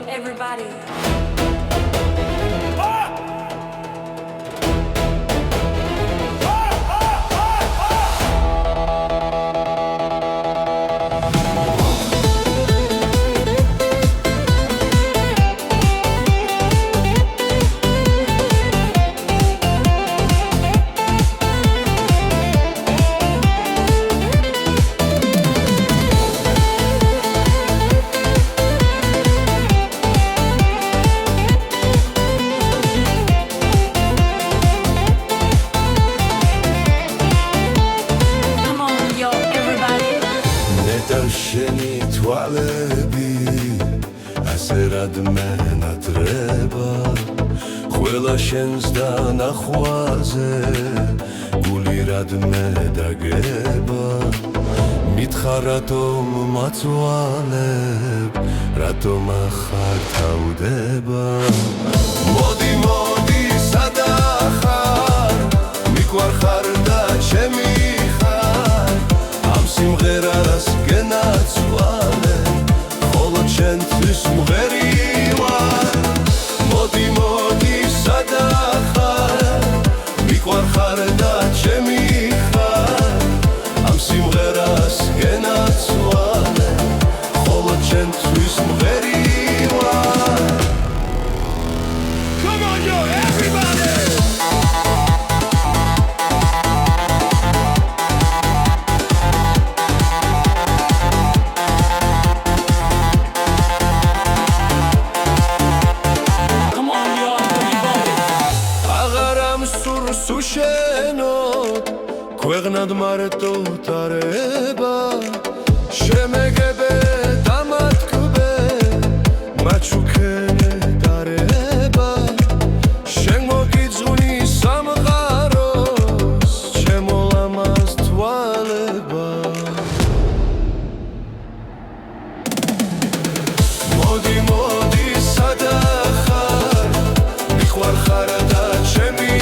everybody. შენი თვალები ასე რად მენატრება ყველა შენს დანახვაზე გული რად მედაგება მითხრა რატომ მაწვალებ რატომ ახარ თავდება მოდი მოდი სადა ხარ მიყვარ ხარ და ჩემი ხარ ამ სიმღერას გენაცვალე ხოლო ჩემთვის მღერი ვარ მოდი მოდი სადა ხარ მიყვარ ხარ და ჩემი ხარ ამ სიმღერას გენაცვალე ხოლო ჩემთვის მღერი ვარ Come on yo everybody Sushenot, kweghnad marto tareba, shemegebe damatkbe, machukene dareba, shengmogizuni samgharos, chemolamaz tvaleba. Modi modi sada khar, mikhwar khar da chemi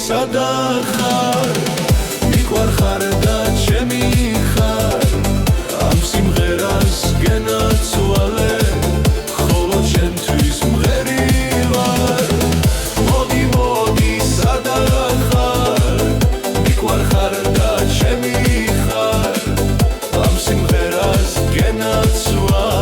Sada khar, mikwar khar da chemi khar, am simgheras genatsvale, kholo chemtvis mgheri var. Modi modi sada khar, mikwar khar da chemi khar, am simgheras genatsvale.